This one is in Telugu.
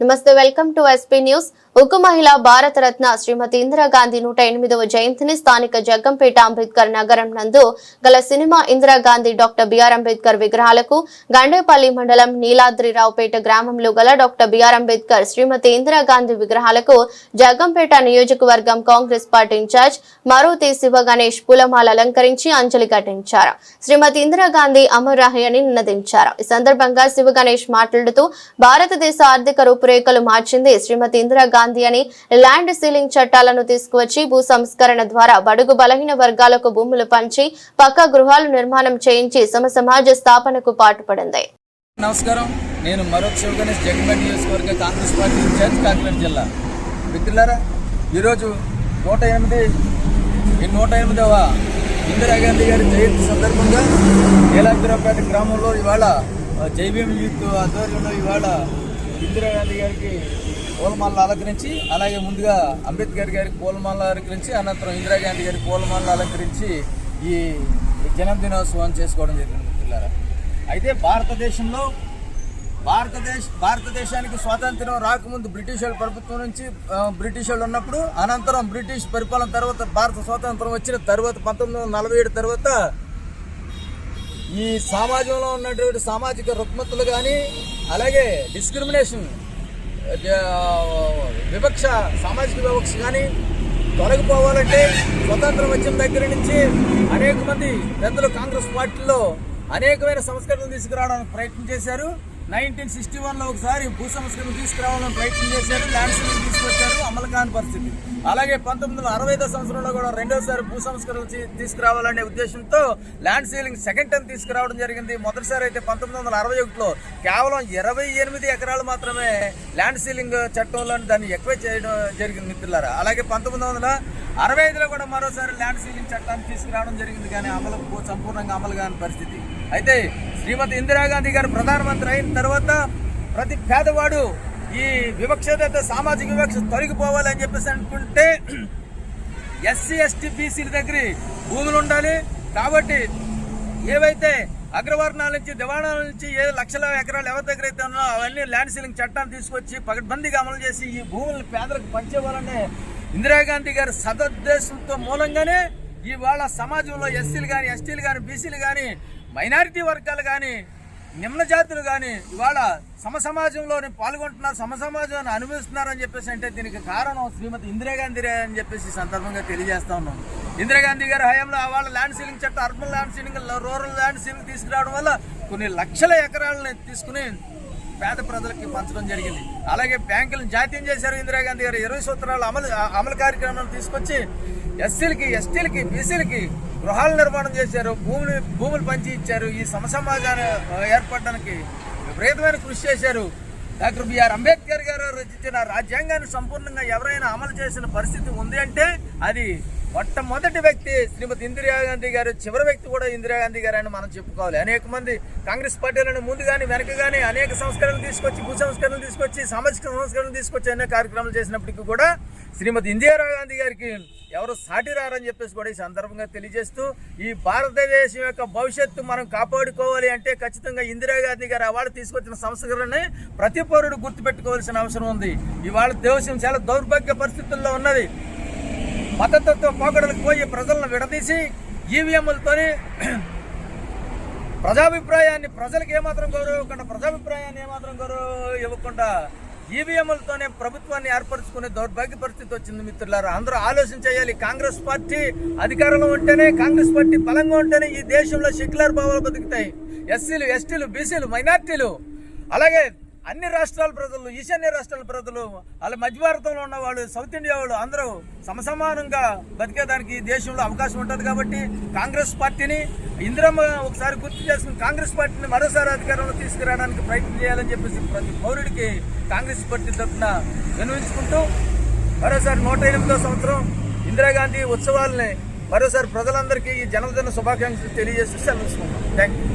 నమస్తే, వెల్కమ్ టు ఎస్పీ న్యూస్. ఉక్కు మహిళ భారతరత్న శ్రీమతి ఇందిరాగాంధీ 108వ జయంతిని స్థానిక జగ్గంపేట అంబేద్కర్ నగరం నందు గల cinema Indira Gandhi doctor BR Ambedkar విగ్రహాలకు, గండేపల్లి మండలం నీలాద్రిరావుపేట గ్రామంలో గల డాక్టర్ బిఆర్ అంబేద్కర్ శ్రీమతి ఇందిరాగాంధీ విగ్రహాలకు జగ్గంపేట నియోజకవర్గం Congress party in-charge Maruthi Siva Ganesh పూలమాల అలంకరించి అంజలి ఘటించారు. శ్రీమతి ఇందిరాగాంధీ అమర్ రహే అని నినదించారు. ఈ సందర్భంగా శివ గణేష్ మాట్లాడుతూ భారతదేశ ఆర్థిక రూపురేఖలు మార్చింది శ్రీమతి ఇందిరాగాంధీ అని, ల్యాండ్ సీలింగ్ చట్టాలను తీసుకువచ్చి భూ సంస్కరణ ద్వారా బడుగు బలహీన వర్గాలకు భూములు పంచి పక్కా గృహాలు నిర్మాణం చేయించి సమాజ స్థాపనకు పాటుపడింది. నమస్కారం, నేను మారుతి శివ గణేష్, జగ్గంపేట నియోజకవర్గ కాంగ్రెస్ పార్టీ ఇన్ఛార్జ్, కాకినాడ జిల్లా. మిత్రులారా, ఈరోజు 108వ ఇందిరాగాంధీ గారి జయంతి సందర్భంగా నీలాద్రిరావుపేట గ్రామంలో ఇవాళ జైభీం యూత్ ఆధ్వర్యంలో ఇవాళ ఇందిరాగాంధీ గారికి పూలమాలలు అలంకరించి, అలాగే ముందుగా అంబేద్కర్ గారికి పూలమాలలు అలంకరించి, అనంతరం ఇందిరాగాంధీ గారికి పూలమాలలు అలంకరించి ఈ జన్మదినోత్సవం చేసుకోవడం జరిగింది. మిత్రులారా, అయితే భారతదేశానికి స్వాతంత్ర్యం రాకముందు బ్రిటిష్ వాళ్ళ ప్రభుత్వం నుంచి బ్రిటిష్ వాళ్ళు ఉన్నప్పుడు, అనంతరం బ్రిటిష్ పరిపాలన తర్వాత భారత స్వాతంత్రం వచ్చిన తర్వాత 1947 తర్వాత ఈ సమాజంలో ఉన్నటువంటి సామాజిక రుగ్మతలు కానీ, అలాగే డిస్క్రిమినేషన్, వివక్ష, సామాజిక వివక్ష కానీ తొలగిపోవాలంటే స్వతంత్రం వచ్చిన దగ్గర నుంచి అనేక మంది పెద్దలు కాంగ్రెస్ పార్టీలో అనేకమైన సంస్కరణలు తీసుకురావడానికి ప్రయత్నం చేశారు. 1961లో ఒకసారి భూ సంస్కరణ తీసుకురావాలని ప్రయత్నం చేశారు. ల్యాండ్ సీలింగ్ తీసుకొచ్చారు, అమలు కాని పరిస్థితి. అలాగే 1965వ సంవత్సరంలో కూడా రెండోసారి భూ సంస్కరణలు తీసుకురావాలనే ఉద్దేశంతో ల్యాండ్ సీలింగ్ సెకండ్ టైం తీసుకురావడం జరిగింది. మొదటిసారి అయితే 1961లో కేవలం 28 ఎకరాలు మాత్రమే ల్యాండ్ సీలింగ్ చట్టంలో దాన్ని ఎక్కువ చేయడం జరిగింది. మిత్రులారా, అలాగే 1965లో కూడా మరోసారి ల్యాండ్ సీలింగ్ చట్టాన్ని తీసుకురావడం జరిగింది, కానీ సంపూర్ణంగా అమలు కాని పరిస్థితి. అయితే శ్రీమతి ఇందిరాగాంధీ గారు ప్రధానమంత్రి అయిన తర్వాత ప్రతి పేదవాడు ఈ వివక్షత, సామాజిక వివక్ష తొలగిపోవాలని చెప్పేసి అనుకుంటే ఎస్సీ ఎస్టీ బీసీల దగ్గర భూములు ఉండాలి. కాబట్టి ఏవైతే అగ్రవర్ణాల నుంచి, దివాణాల నుంచి ఏ లక్షల ఎకరాలు ఎవరి దగ్గర అయితే ఉన్నో అవన్నీ ల్యాండ్ సీలింగ్ చట్టాన్ని తీసుకొచ్చి పకడ్బందీగా అమలు చేసి ఈ భూములను పేదలకు పంచేవాళ్ళనే ఇందిరాగాంధీ గారి సదుద్దేశంతో మూలంగానే ఇవాళ సమాజంలో ఎస్సీలు కానీ, ఎస్టీలు కానీ, బీసీలు కానీ, మైనారిటీ వర్గాలు కానీ, నిమ్న జాతులు కానీ ఇవాళ సమాజంలోనే పాల్గొంటున్నారు, సమాజాన్ని అనుభవిస్తున్నారని చెప్పేసి అంటే దీనికి కారణం శ్రీమతి ఇందిరాగాంధీ అని చెప్పేసి సందర్భంగా తెలియజేస్తా ఉన్నాం. ఇందిరాగాంధీ గారి హయాంలో వాళ్ళ ల్యాండ్ సీలింగ్ చట్టం, urban land ceiling, rural land ceiling తీసుకురావడం వల్ల కొన్ని లక్షల ఎకరాలను తీసుకుని పేద ప్రజలకి పంచడం జరిగింది. అలాగే బ్యాంకులను జాతీయం చేశారు. ఇందిరాగాంధీ గారు 20 సూత్రాలు అమలు కార్యక్రమాలను తీసుకొచ్చి ఎస్సీలకి, ఎస్టీలకి, బీసీలకి గృహాల నిర్మాణం చేశారు, భూములు పంచి ఇచ్చారు. ఈ సమాజాన్ని ఏర్పడడానికి విపరీతమైన కృషి చేశారు. డాక్టర్ బిఆర్ అంబేద్కర్ గారు రచించిన రాజ్యాంగాన్ని సంపూర్ణంగా ఎవరైనా అమలు చేసిన పరిస్థితి ఉంది అంటే అది మొట్టమొదటి వ్యక్తి శ్రీమతి ఇందిరాగాంధీ గారు, చివరి వ్యక్తి కూడా ఇందిరాగాంధీ గారు అని మనం చెప్పుకోవాలి. అనేక మంది కాంగ్రెస్ పార్టీలను ముందు కానీ వెనక కానీ అనేక సంస్కరణలు తీసుకొచ్చి, భూ సంస్కరణలు తీసుకొచ్చి, సామాజిక సంస్కరణలు తీసుకొచ్చి అనేక కార్యక్రమాలు చేసినప్పటికీ కూడా శ్రీమతి ఇందిరాగాంధీ గారికి ఎవరు సాటి రారని చెప్పేసి కూడా ఈ సందర్భంగా తెలియజేస్తూ, ఈ భారతదేశం యొక్క భవిష్యత్తు మనం కాపాడుకోవాలి అంటే ఖచ్చితంగా ఇందిరాగాంధీ గారు అవార్డు తీసుకొచ్చిన సంస్కరణని ప్రతి పౌరుడు గుర్తుపెట్టుకోవాల్సిన అవసరం ఉంది. ఇవాళ దేశం చాలా దౌర్భాగ్య పరిస్థితుల్లో ఉన్నది. మతతత్వ పోకడలకు పోయి ప్రజలను విడదీసి ఈవీఎంలతోని ప్రజాభిప్రాయాన్ని ప్రజలకు ఏమాత్రం గౌరవం ఇవ్వకుండా ఈవీఎంలతోనే ప్రభుత్వాన్ని ఏర్పరచుకునే దౌర్భాగ్య పరిస్థితి వచ్చింది. మిత్రులారా, అందరూ ఆలోచన చేయాలి. కాంగ్రెస్ పార్టీ అధికారంలో ఉంటేనే, కాంగ్రెస్ పార్టీ బలంగా ఉంటేనే ఈ దేశంలో సెక్యులర్ భావాలు బతుకుతాయి. ఎస్సీలు, ఎస్టీలు, బీసీలు, మైనార్టీలు, అలాగే అన్ని రాష్ట్రాల ప్రజలు, ఈశాన్య రాష్ట్రాల ప్రజలు, అలా మధ్య భారతంలో ఉన్న వాళ్ళు, సౌత్ ఇండియా వాళ్ళు అందరూ సమానంగా బతికేదానికి ఈ దేశంలో అవకాశం ఉంటుంది. కాబట్టి కాంగ్రెస్ పార్టీని ఇందిరమ్మ ఒకసారి గుర్తు చేసుకుని కాంగ్రెస్ పార్టీని మరోసారి అధికారంలో తీసుకురావడానికి ప్రయత్నం చేయాలని చెప్పేసి ప్రతి పౌరుడికి కాంగ్రెస్ పార్టీ తరఫున విన్నవించుకుంటూ మరోసారి 108వ సంవత్సరం ఇందిరాగాంధీ ఉత్సవాలని మరోసారి ప్రజలందరికీ ఈ జన్మదిన శుభాకాంక్షలు తెలియజేసి సెలవుస్తున్నాం. Thank you.